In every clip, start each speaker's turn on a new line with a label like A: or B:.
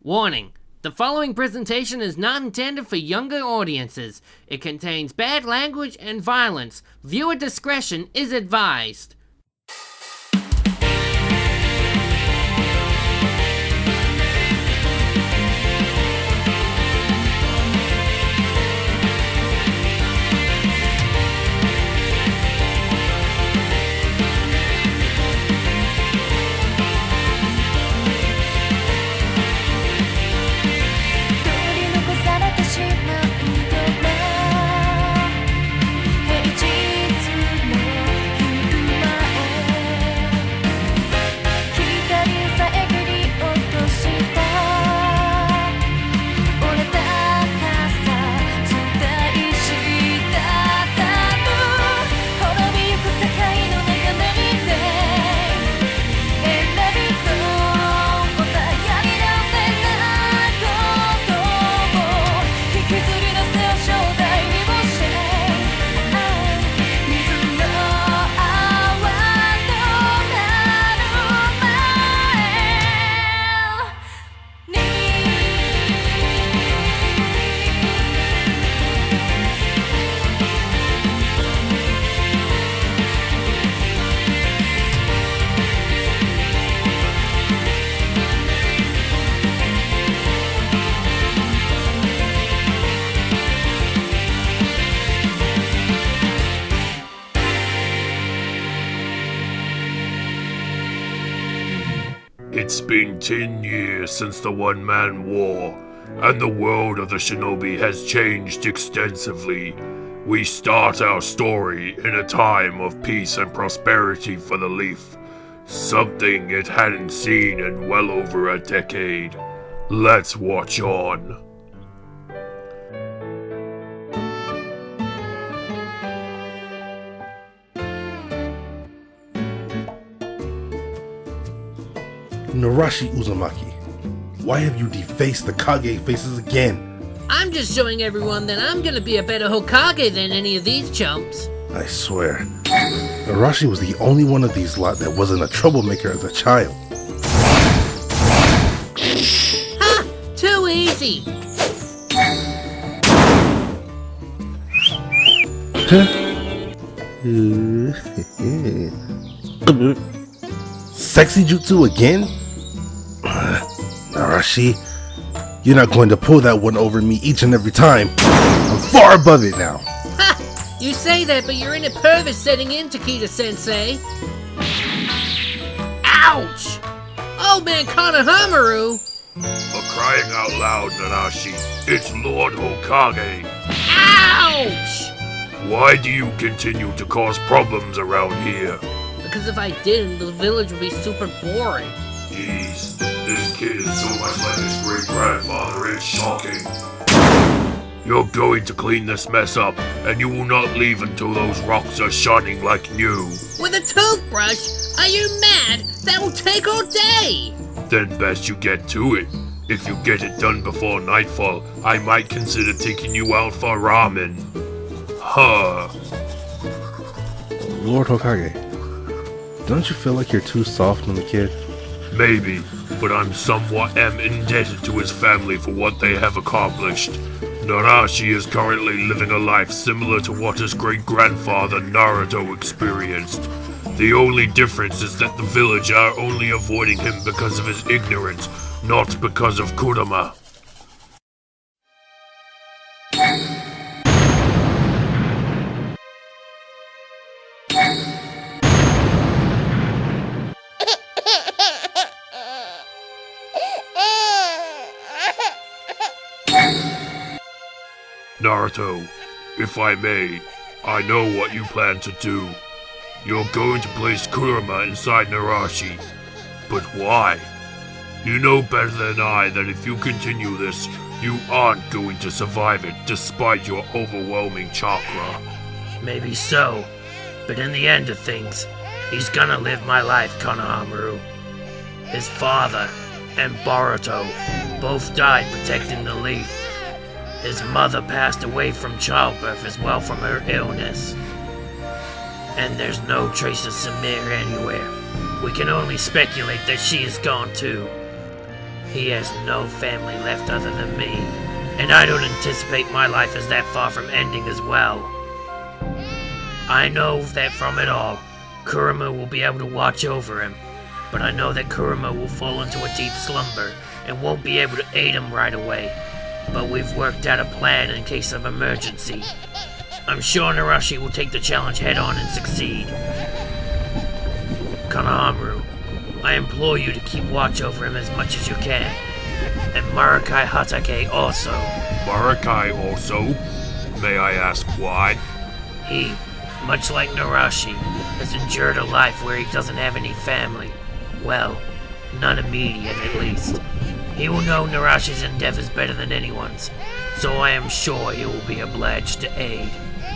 A: Warning. The following presentation is not intended for younger audiences. It contains bad language and violence. Viewer discretion is advised.
B: It's been 10 years since the one-man war, and the world of the shinobi has changed extensively. We start our story in a time of peace and prosperity for the Leaf, something it hadn't seen in well over a decade. Let's watch on.
C: Narashi Uzumaki, why have you defaced the Kage faces again?
A: I'm just showing everyone that I'm gonna be a better Hokage than any of these chumps.
C: I swear, Narashi was the only one of these lot that wasn't a troublemaker as a child.
A: Ha! Too easy!
C: Sexy jutsu again? Narashi, you're not going to pull that one over me each and every time. I'm far above it now.
A: Ha! You say that, but you're in a pervert setting in, Takeda-sensei. Ouch! Oh man, Konohamaru!
B: For crying out loud, Narashi, it's Lord Hokage.
A: Ouch!
B: Why do you continue to cause problems around here?
A: Because if I didn't, the village would be super boring.
B: Jeez, this kid is so much like his great-grandfather, it's shocking. You're going to clean this mess up, and you will not leave until those rocks are shining like new.
A: With a toothbrush? Are you mad? That will take all day!
B: Then best you get to it. If you get it done before nightfall, I might consider taking you out for ramen. Huh.
C: Lord Hokage, don't you feel like you're too soft on the kid?
B: Maybe, but I'm somewhat indebted to his family for what they have accomplished. Narashi is currently living a life similar to what his great-grandfather Naruto experienced. The only difference is that the village are only avoiding him because of his ignorance, not because of Kurama. Naruto, if I may, I know what you plan to do. You're going to place Kurama inside Narashi. But why? You know better than I that if you continue this, you aren't going to survive it despite your overwhelming chakra.
A: Maybe so, but in the end of things, he's gonna live my life, Konohamaru. His father and Boruto both died protecting the Leaf. His mother passed away from childbirth as well from her illness. And there's no trace of Samir anywhere. We can only speculate that she is gone too. He has no family left other than me, and I don't anticipate my life is that far from ending as well. I know that from it all, Kurama will be able to watch over him, but I know that Kurama will fall into a deep slumber and won't be able to aid him right away. But we've worked out a plan in case of emergency. I'm sure Narashi will take the challenge head on and succeed. Konohamaru, I implore you to keep watch over him as much as you can. And Marakai Hatake also.
B: Marakai also? May I ask why?
A: He, much like Narashi, has endured a life where he doesn't have any family. Well, none immediate at least. He will know Narashi's endeavors better than anyone's, so I am sure he will be obliged to aid.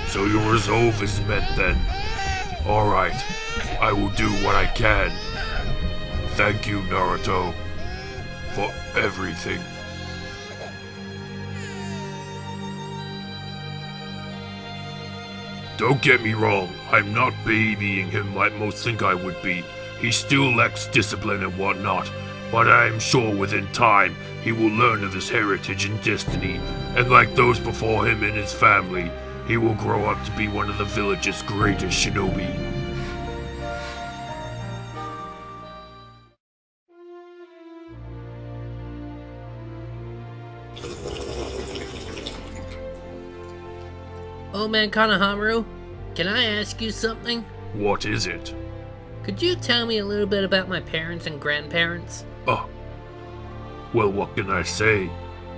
B: So your resolve is met then. Alright, I will do what I can. Thank you, Naruto, for everything. Don't get me wrong, I'm not babying him like most think I would be. He still lacks discipline and whatnot, but I am sure within time he will learn of his heritage and destiny, and like those before him and his family, he will grow up to be one of the village's greatest shinobi.
D: Oh man, Konohamaru, can I ask you something?
B: What is it?
D: Could you tell me a little bit about my parents and grandparents?
B: Oh. Well, what can I say?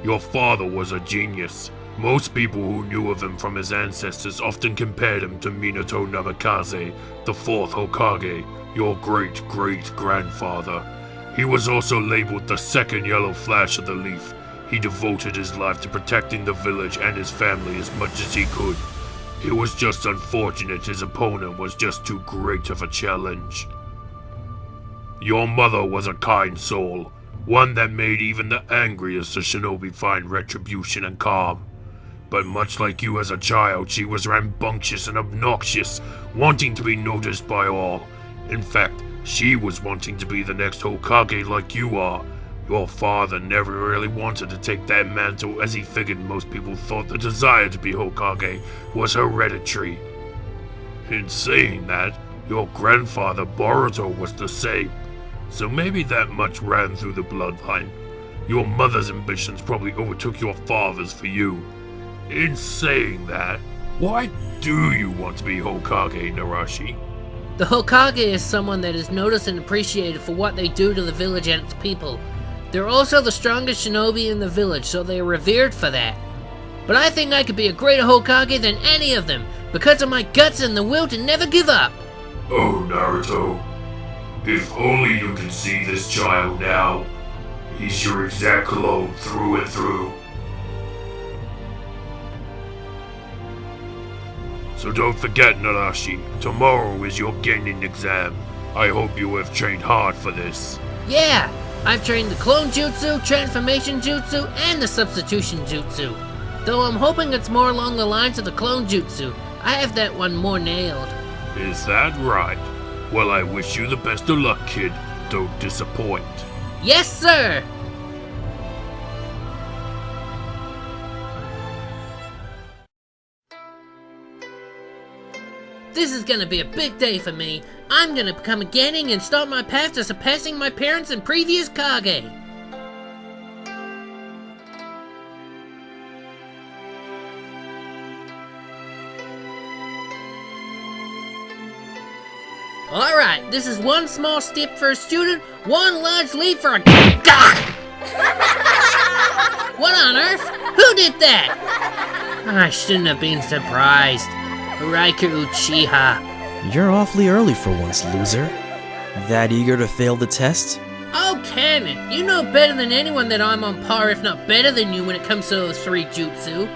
B: Your father was a genius. Most people who knew of him from his ancestors often compared him to Minato Namikaze, the fourth Hokage, your great-great-grandfather. He was also labeled the second yellow flash of the leaf. He devoted his life to protecting the village and his family as much as he could. It was just unfortunate his opponent was just too great of a challenge. Your mother was a kind soul, one that made even the angriest of shinobi find retribution and calm. But much like you as a child, she was rambunctious and obnoxious, wanting to be noticed by all. In fact, she was wanting to be the next Hokage like you are. Your father never really wanted to take that mantle as he figured most people thought the desire to be Hokage was hereditary. In saying that, your grandfather Boruto was the same, so maybe that much ran through the bloodline. Your mother's ambitions probably overtook your father's for you. In saying that, why do you want to be Hokage, Narashi?
D: The Hokage is someone that is noticed and appreciated for what they do to the village and its people. They're also the strongest shinobi in the village, so they are revered for that. But I think I could be a greater Hokage than any of them, because of my guts and the will to never give up.
B: Oh, Naruto. If only you can see this child now. He's your exact clone through and through. So don't forget, Narashi, tomorrow is your Genin exam. I hope you have trained hard for this.
D: Yeah, I've trained the clone jutsu, transformation jutsu, and the substitution jutsu. Though I'm hoping it's more along the lines of the clone jutsu. I have that one more nailed.
B: Is that right? Well, I wish you the best of luck, kid. Don't disappoint.
D: Yes, sir! This is gonna be a big day for me. I'm gonna become a Genin and start my path to surpassing my parents and previous Kage. Alright, this is one small step for a student, one large leap for a God! What on earth? Who did that? I shouldn't have been surprised. Riker Uchiha.
E: You're awfully early for once, loser. That eager to fail the test?
D: Oh, can it? You know better than anyone that I'm on par, if not better than you, when it comes to those three jutsu.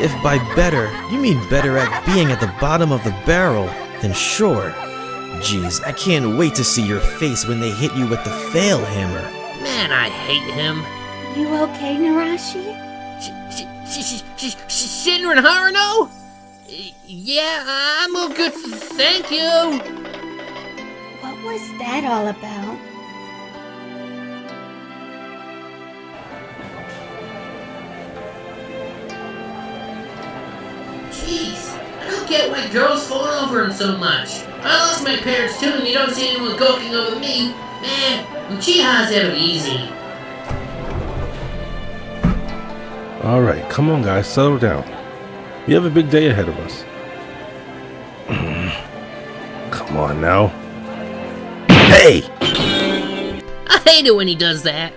E: If by better, you mean better at being at the bottom of the barrel, then sure. Geez, I can't wait to see your face when they hit you with the fail hammer.
D: Man, I hate him.
F: You okay, Narashi?
D: Shinran Haruno? Yeah, I'm all good, thank you.
F: What was that all about?
D: Jeez, I don't get why girls fall over him so much. I lost my parents too, and you don't see anyone gawking over me. Man, Uchihas have it easy.
C: Alright, come on guys, settle down. We have a big day ahead of us. Come on now. Hey!
D: I hate it when he does that.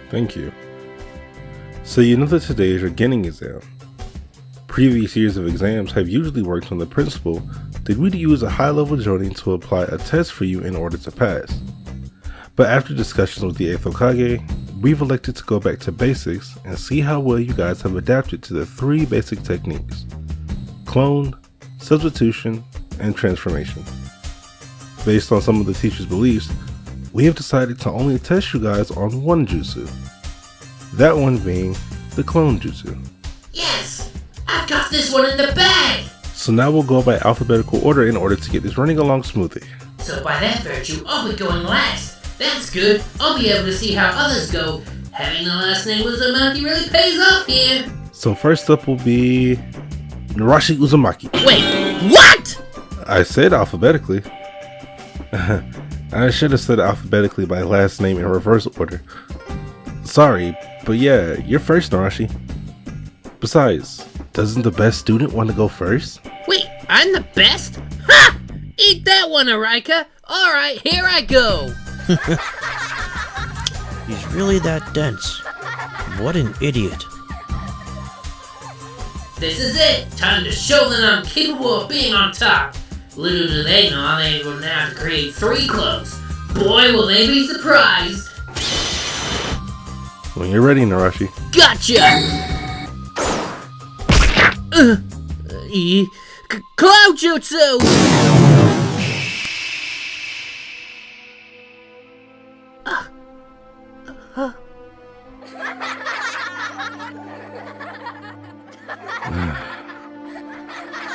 C: Thank you. So you know that today is your Genin exam. Previous years of exams have usually worked on the principle that we'd use a high-level jonin to apply a test for you in order to pass. But after discussions with the 8th Hokage, we've elected to go back to basics and see how well you guys have adapted to the 3 basic techniques: clone, substitution, and transformation. Based on some of the teacher's beliefs, we have decided to only test you guys on one jutsu. That one being the clone jutsu.
D: Yes! I've got this one in the bag!
C: So now we'll go by alphabetical order in order to get this running along smoothly.
D: So by that virtue, I'll be going last. That's good. I'll be able to see how others go. Having the last name Uzumaki really pays off here.
C: So first up will be Narashi Uzumaki.
D: Wait, what?
C: I said alphabetically. I should have said alphabetically by last name in reverse order. Sorry, but yeah, you're first, Narashi. Besides, doesn't the best student want to go first?
D: Wait, I'm the best? Ha! Eat that one, Arika. Alright, here I go.
E: He's really that dense. What an idiot.
D: This is it. Time to show them I'm capable of being on top. Little do they know I'm able now to create 3 clones. Boy, will they be surprised.
C: When you're ready, Narashi.
D: Gotcha! Cloud Jutsu!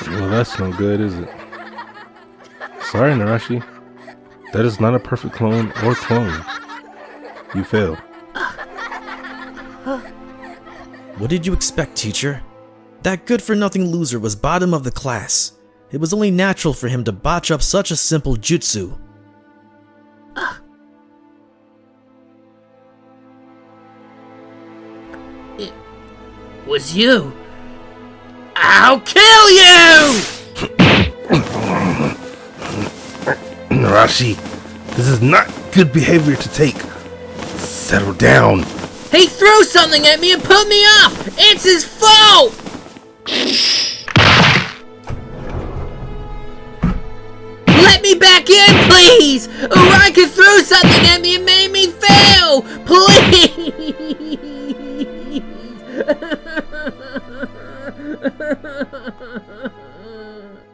C: Well, that's no good, is it? Sorry, Narashi. That is not a perfect clone or clone. You failed.
E: What did you expect, teacher? That good-for-nothing loser was bottom of the class. It was only natural for him to botch up such a simple jutsu.
D: It was you. I'll kill you!
C: Narashi, this is not good behavior to take. Settle down.
D: He threw something at me and put me off! It's his fault! Let me back in, please! Arika threw something at me and made me fail! Please!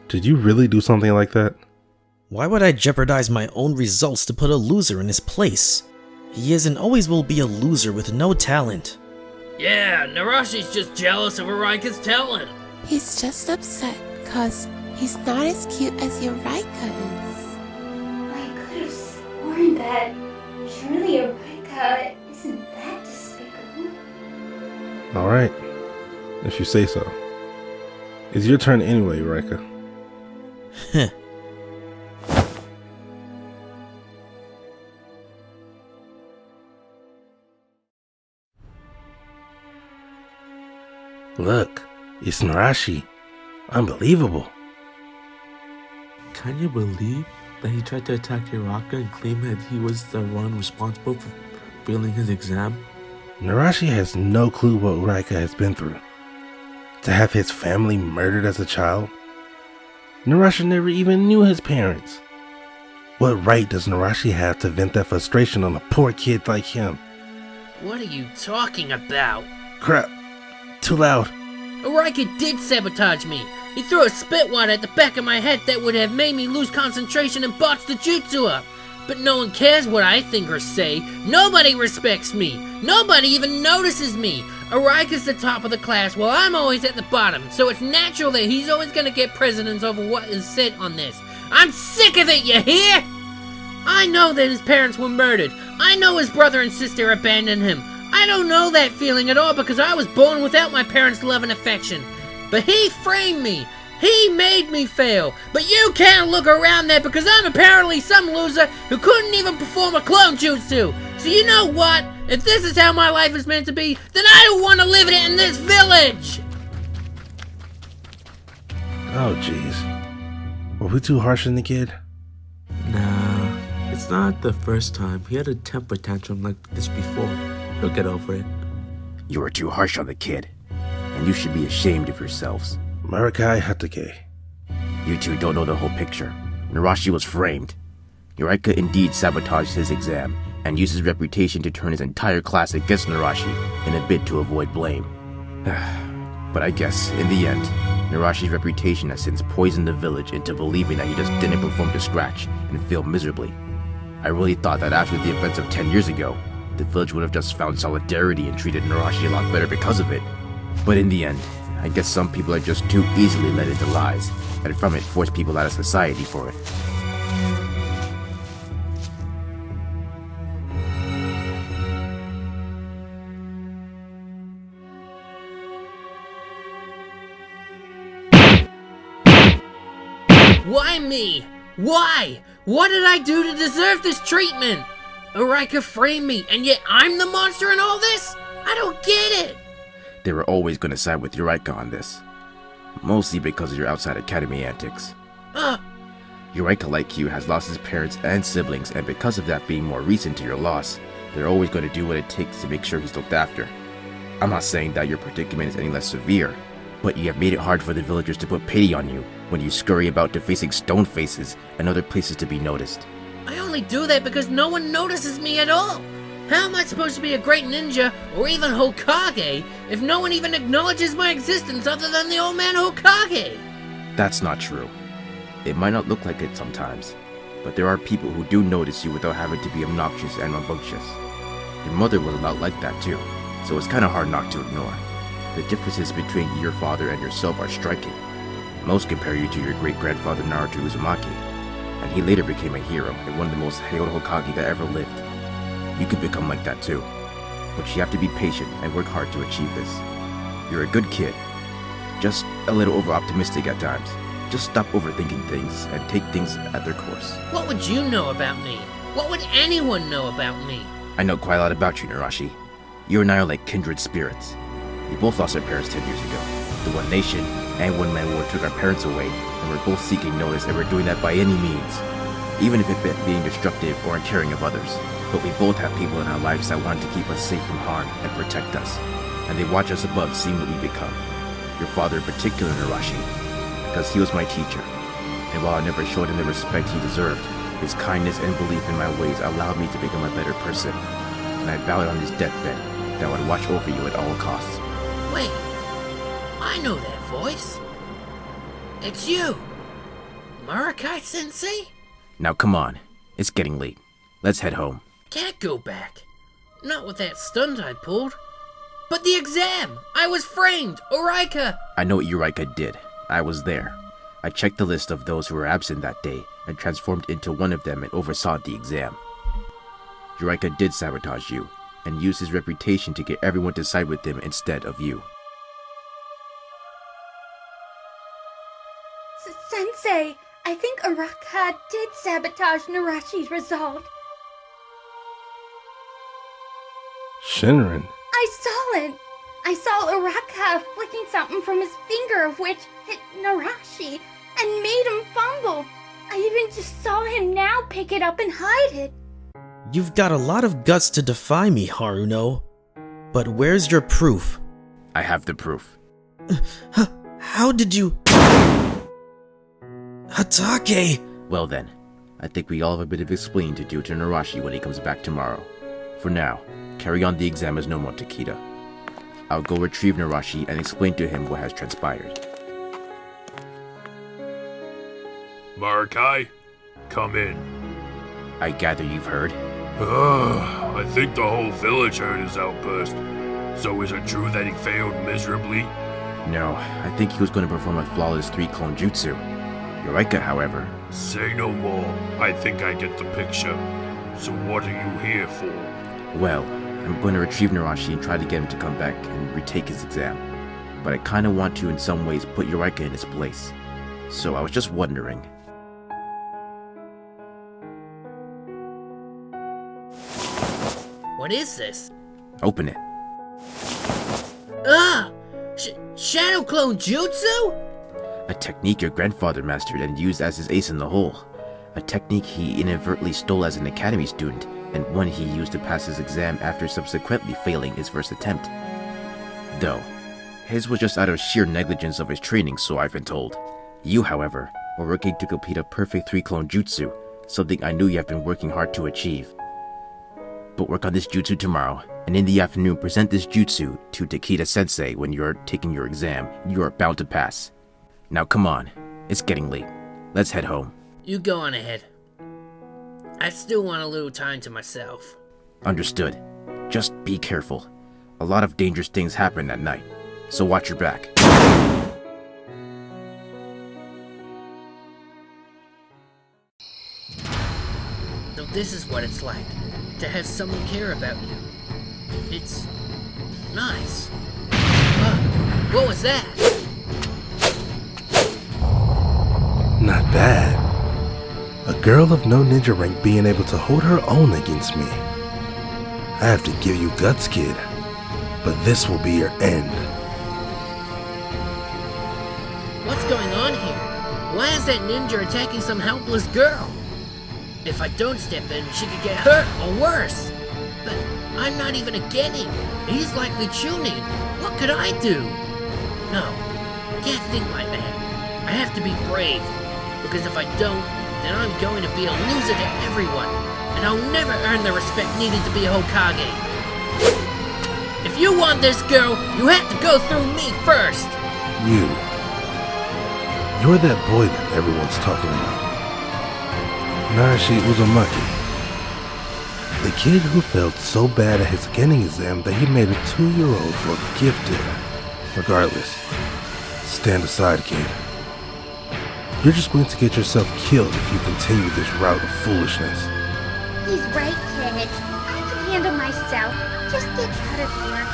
C: Did you really do something like that?
E: Why would I jeopardize my own results to put a loser in his place? He is and always will be a loser with no talent.
D: Yeah, Narashi's just jealous of Arika's talent.
G: He's just upset because he's not as cute as Eureka is.
F: I could have sworn that surely Eureka isn't that despicable.
C: Alright, if you say so. It's your turn anyway, Eureka.
E: Heh.
C: Look, it's Narashi. Unbelievable.
H: Can you believe that he tried to attack Uraka and claim that he was the one responsible for failing his exam?
C: Narashi has no clue what Uraka has been through. To have his family murdered as a child? Narashi never even knew his parents. What right does Narashi have to vent that frustration on a poor kid like him?
D: What are you talking about?
C: Crap. Too loud.
D: Arika did sabotage me. He threw a spit wad at the back of my head that would have made me lose concentration and botch the jutsu up. But no one cares what I think or say. Nobody respects me. Nobody even notices me. Arika's the top of the class while I'm always at the bottom, so it's natural that he's always gonna get precedence over what is said on this. I'm sick of it, you hear? I know that his parents were murdered. I know his brother and sister abandoned him. I don't know that feeling at all because I was born without my parents' love and affection. But he framed me. He made me fail. But you can't look around that because I'm apparently some loser who couldn't even perform a clone jutsu. So you know what? If this is how my life is meant to be, then I don't want to live it in this village!
C: Oh, jeez. Were we too harsh on the kid?
H: Nah, it's not the first time. He had a temper tantrum like this before. He'll get over it.
I: You are too harsh on the kid, and you should be ashamed of yourselves.
C: Marakai Hatake.
I: You two don't know the whole picture. Narashi was framed. Yurika indeed sabotaged his exam, and used his reputation to turn his entire class against Narashi in a bid to avoid blame. But I guess, in the end, Narashi's reputation has since poisoned the village into believing that he just didn't perform to scratch and failed miserably. I really thought that after the events of 10 years ago, the village would have just found solidarity and treated Narashi a lot better because of it. But in the end, I guess some people are just too easily led into lies, and from it force people out of society for it.
D: Why me? Why? What did I do to deserve this treatment? Urika framed me, and yet I'm the monster in all this? I don't get it!
I: They were always going to side with Yurika on this. Mostly because of your outside academy antics. Yurika, like you, has lost his parents and siblings, and because of that being more recent to your loss, they're always going to do what it takes to make sure he's looked after. I'm not saying that your predicament is any less severe, but you have made it hard for the villagers to put pity on you when you scurry about defacing stone faces and other places to be noticed.
D: I only do that because no one notices me at all. How am I supposed to be a great ninja or even Hokage if no one even acknowledges my existence other than the old man Hokage?
I: That's not true. It might not look like it sometimes, but there are people who do notice you without having to be obnoxious and rambunctious. Your mother was a lot like that too, so it's kinda hard not to ignore. The differences between your father and yourself are striking. Most compare you to your great-grandfather Naruto Uzumaki, and he later became a hero and one of the most hailed Hokage that ever lived. You could become like that too, but you have to be patient and work hard to achieve this. You're a good kid, just a little over-optimistic at times. Just stop overthinking things and take things at their course.
D: What would you know about me? What would anyone know about me?
I: I know quite a lot about you, Narashi. You and I are like kindred spirits. We both lost our parents 10 years ago. The One Nation and One Man War took our parents away, and we're both seeking notice, and we're doing that by any means, even if it meant being destructive or uncaring of others. But we both have people in our lives that want to keep us safe from harm and protect us, and they watch us above seeing what we become. Your father in particular, Narashi, because he was my teacher, and while I never showed him the respect he deserved, his kindness and belief in my ways allowed me to become a better person, and I vowed on his deathbed that I would watch over you at all costs.
D: Wait, I know that voice. It's you, Marakai-sensei?
I: Now come on, it's getting late. Let's head home.
D: Can't go back. Not with that stunt I pulled. But the exam! I was framed! Urika!
I: I know what Yurika did. I was there. I checked the list of those who were absent that day and transformed into one of them and oversaw the exam. Yurika did sabotage you and used his reputation to get everyone to side with him instead of you.
F: Sensei, I think Urika did sabotage Narashi's result.
C: Shinran.
F: I saw it. I saw Urika flicking something from his finger, which hit Narashi and made him fumble. I even just saw him now pick it up and hide it.
E: You've got a lot of guts to defy me, Haruno. But where's your proof?
I: I have the proof.
E: How did you... Hatake!
I: Well then, I think we all have a bit of explaining to do to Narashi when he comes back tomorrow. For now, carry on the exam as normal, Takeda. I'll go retrieve Narashi and explain to him what has transpired.
B: Marakai, come in.
I: I gather you've heard?
B: I think the whole village heard his outburst. So is it true that he failed miserably?
I: No, I think he was going to perform a flawless 3-clone jutsu. Yurika, however...
B: Say no more. I think I get the picture. So what are you here for?
I: Well, I'm going to retrieve Narashi and try to get him to come back and retake his exam. but I kinda want to in some ways put Eureka in its place. So I was just wondering.
D: What is this?
I: Open it.
D: Ah! Shadow Clone Jutsu?
I: A technique your grandfather mastered and used as his ace in the hole. A technique he inadvertently stole as an academy student, and one he used to pass his exam after subsequently failing his first attempt. Though, his was just out of sheer negligence of his training, so I've been told. You, however, were working to complete a perfect 3-clone jutsu, something I knew you have been working hard to achieve. But work on this jutsu tomorrow, and in the afternoon present this jutsu to Takeda-sensei when you're taking your exam. You are bound to pass. Now come on, it's getting late. Let's head home.
D: You go on ahead. I still want a little time to myself.
I: Understood. Just be careful. A lot of dangerous things happen at night, so watch your back.
D: So this is what it's like, to have someone care about you. It's nice. What was that?
C: Not bad. A girl of no ninja rank being able to hold her own against me. I have to give you guts, kid. But this will be your end.
D: What's going on here? Why is that ninja attacking some helpless girl? If I don't step in, she could get hurt or worse. But I'm not even a Genin. He's likely Chunin. What could I do? No, I can't think like that. I have to be brave. Because if I don't, then I'm going to be a loser to everyone. And I'll never earn the respect needed to be a Hokage. If you want this girl, you have to go through me first.
C: You're that boy that everyone's talking about. Narashi Uzumaki. The kid who failed so bad at his Genin exam that he made a 2-year-old look gifted. Regardless, stand aside, kid. You're just going to get yourself killed if you continue this route of foolishness.
F: He's right, kid. I can handle myself. Just get out of here.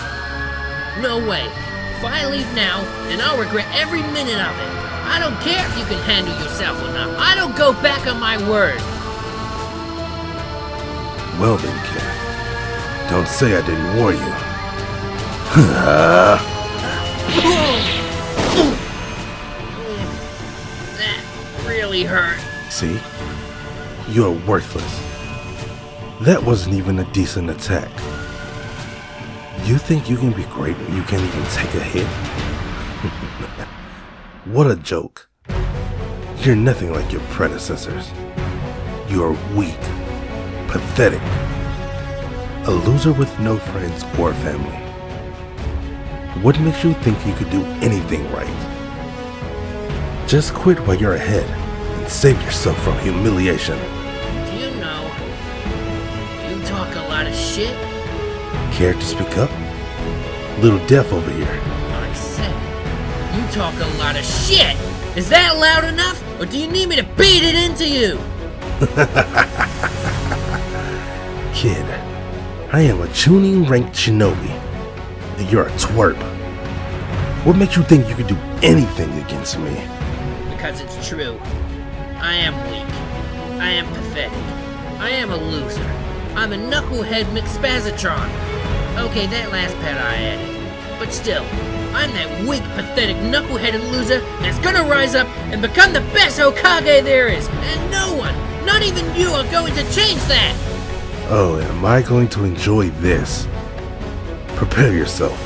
D: No way. If I leave now, then I'll regret every minute of it. I don't care if you can handle yourself or not. I don't go back on my word.
C: Well then, kid. Don't say I didn't warn you.
D: That really hurt.
C: See? You're worthless. That wasn't even a decent attack. You think you can be great when you can't even take a hit? What a joke. You're nothing like your predecessors. You are weak, pathetic, a loser with no friends or family. What makes you think you could do anything right? Just quit while you're ahead and save yourself from humiliation.
D: Do you know, you talk a lot of shit?
C: Care to speak up? Little deaf over here.
D: I said, you talk a lot of shit! Is that loud enough? Or do you need me to beat it into you?
C: Kid, I am a Chunin ranked shinobi, and you're a twerp. What makes you think you can do anything against me?
D: Because it's true. I am weak. I am pathetic. I am a loser. I'm a knucklehead McSpazatron. Okay, that last part I added. But still, I'm that weak, pathetic, knuckleheaded loser that's gonna rise up and become the best Hokage there is. And no one, not even you, are going to change that.
C: Oh, am I going to enjoy this? Prepare yourself.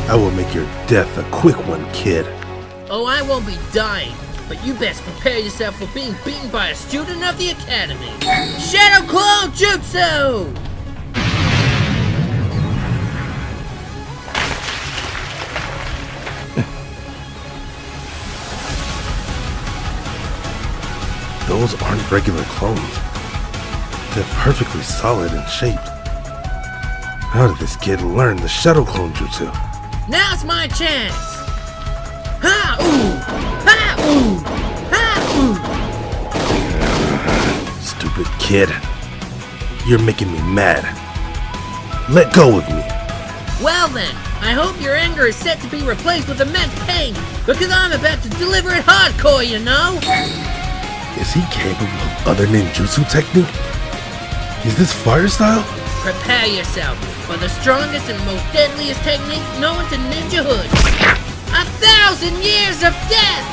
C: I will make your death a quick one, kid.
D: Oh, I won't be dying, but you best prepare yourself for being beaten by a student of the academy. Shadow Clone Jutsu!
C: Those aren't regular clones. They're perfectly solid and shaped. How did this kid learn the Shadow Clone Jutsu?
D: Now's my chance! Ha-ooh! Ha-ooh! Ha-ooh!
C: Stupid kid. You're making me mad. Let go of me.
D: Well then, I hope your anger is set to be replaced with immense pain, because I'm about to deliver it hardcore, you know?
C: Is he capable of other ninjutsu technique? Is this fire style?
D: Prepare yourself for the strongest and most deadliest technique known to ninjahood. 1,000 years of death!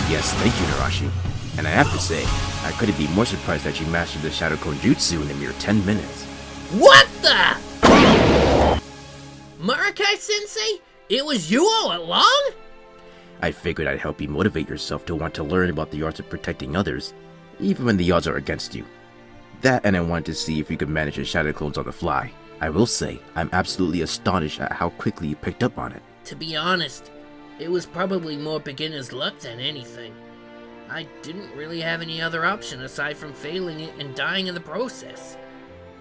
I: Yes, thank you, Narashi. And I have to say, I couldn't be more surprised that you mastered the Shadow Clone Jutsu in a mere 10 minutes.
D: What the? Marakai-sensei? It was you all along?
I: I figured I'd help you motivate yourself to want to learn about the arts of protecting others, even when the odds are against you. That, and I wanted to see if you could manage the Shadow Clones on the fly. I will say, I'm absolutely astonished at how quickly you picked up on it.
D: To be honest, it was probably more beginner's luck than anything. I didn't really have any other option aside from failing it and dying in the process.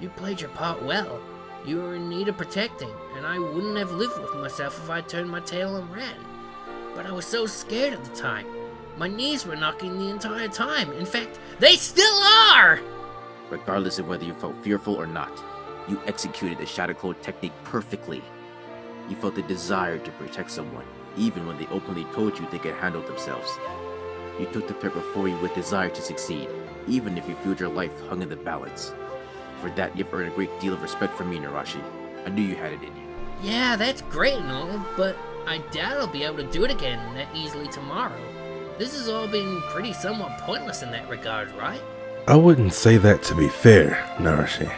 D: You played your part well. You were in need of protecting, and I wouldn't have lived with myself if I turned my tail and ran. But I was so scared at the time. My knees were knocking the entire time. In fact, they still are!
I: Regardless of whether you felt fearful or not, you executed the Shadow Clone technique perfectly. You felt the desire to protect someone, even when they openly told you they could handle themselves. You took the threat before you with desire to succeed, even if you felt your life hung in the balance. For that, you've earned a great deal of respect from me, Narashi. I knew you had it in you.
D: Yeah, that's great and all, but I doubt I'll be able to do it again that easily tomorrow. This has all been pretty somewhat pointless in that regard, right?
C: I wouldn't say that, to be fair, Narashi.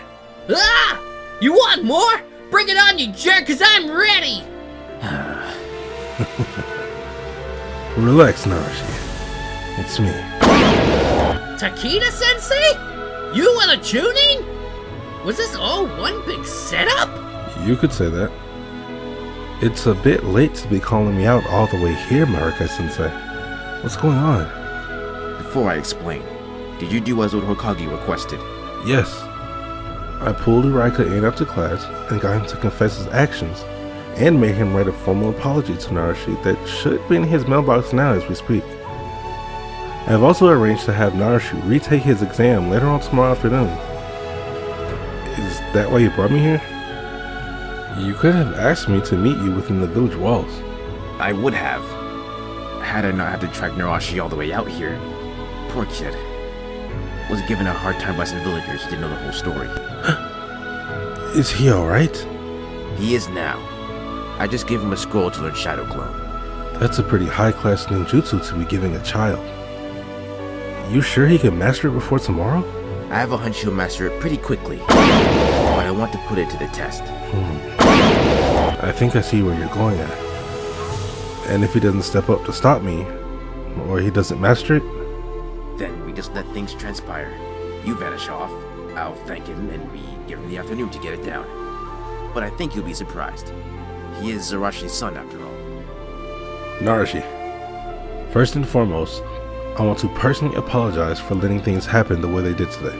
D: Ah! You want more? Bring it on, you jerk, cause I'm ready!
C: Relax, Narashi. It's me.
D: Takeda-sensei? You were the tuning? Was this all one big setup?
C: You could say that. It's a bit late to be calling me out all the way here, Marakai-sensei. What's going on?
I: Before I explain, did you do as Lord Hokage requested?
C: Yes. I pulled Uraka in after class and got him to confess his actions, and made him write a formal apology to Narashi that should be in his mailbox now as we speak. I have also arranged to have Narashi retake his exam later on tomorrow afternoon. Is that why you brought me here? You could have asked me to meet you within the village walls.
I: I would have, had I not had to track Narashi all the way out here. Poor kid. Was given a hard time by some villagers who didn't know the whole story.
C: Is he alright?
I: He is now. I just gave him a scroll to learn Shadow Clone.
C: That's a pretty high-class ninjutsu to be giving a child. You sure he can master it before tomorrow?
I: I have a hunch he'll master it pretty quickly, but I want to put it to the test.
C: I think I see where you're going at. And if he doesn't step up to stop me, or he doesn't master it?
I: Then we just let things transpire. You vanish off, I'll thank him, and we give him the afternoon to get it down. But I think you'll be surprised. He is Zarashi's son after all.
C: Narashi, first and foremost, I want to personally apologize for letting things happen the way they did today,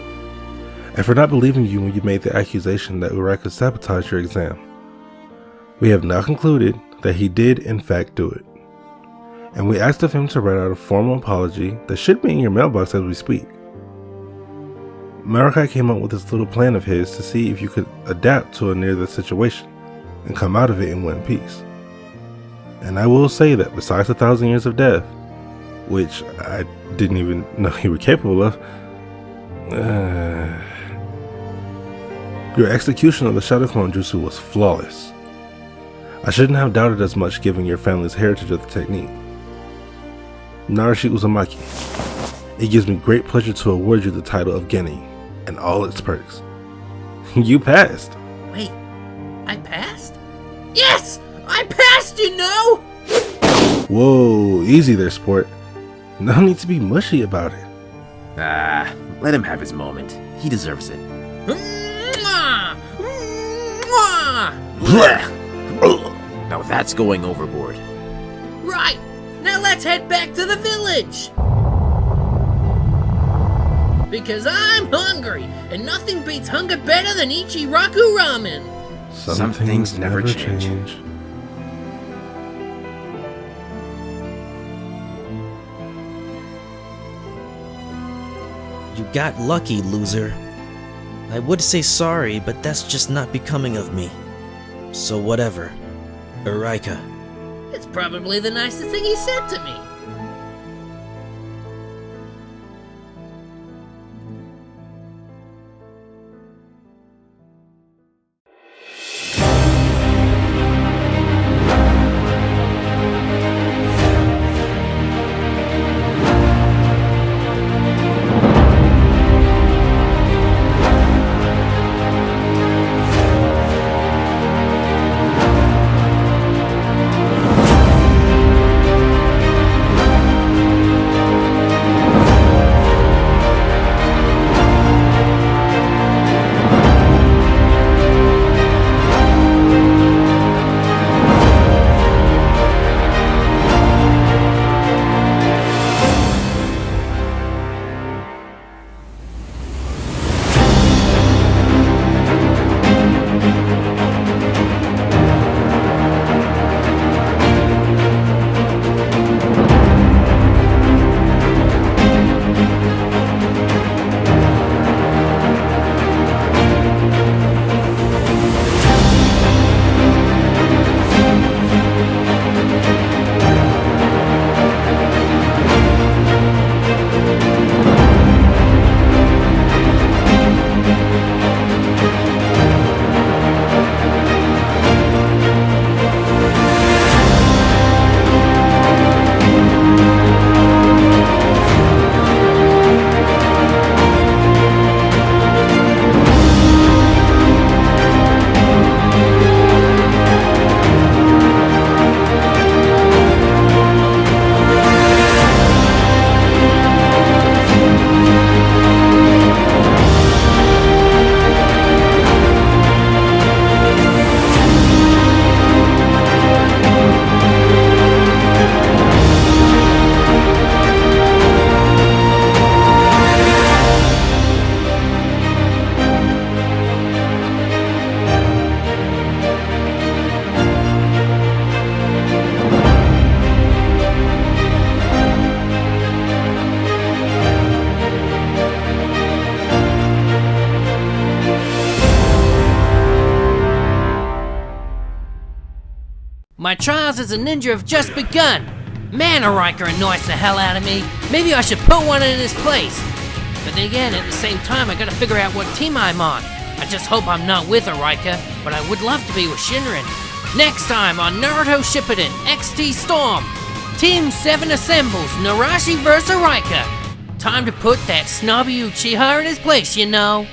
C: and for not believing you when you made the accusation that Uraka sabotaged your exam. We have now concluded that he did in fact do it, and we asked of him to write out a formal apology that should be in your mailbox as we speak. Marakai came up with this little plan of his to see if you could adapt to a near-death situation and come out of it in one piece. And I will say that besides 1,000 years of death, which I didn't even know you were capable of, your execution of the Shadow Clone Jutsu was flawless. I shouldn't have doubted as much given your family's heritage of the technique. Narashi Uzumaki, it gives me great pleasure to award you the title of Genin and all its perks. You passed.
D: Wait, I passed? Yes! I passed, you know!
C: Whoa, easy there, sport. No need to be mushy about it.
I: Let him have his moment. He deserves it.
D: Mwah! Mwah!
I: Blech! Now that's going overboard.
D: Right! Now let's head back to the village! Because I'm hungry, and nothing beats hunger better than Ichiraku ramen!
C: Some things never change.
E: You got lucky, loser. I would say sorry, but that's just not becoming of me. So whatever. Erika.
D: It's probably the nicest thing he said to me. My trials as a ninja have just begun. Man, a Riker annoys the hell out of me. Maybe I should put one in his place. But then again, at the same time, I gotta figure out what team I'm on. I just hope I'm not with a Riker, but I would love to be with Shinrin. Next time on Naruto Shippuden XT Storm, Team 7 assembles Narashi vs. Riker. Time to put that snobby Uchiha in his place, you know.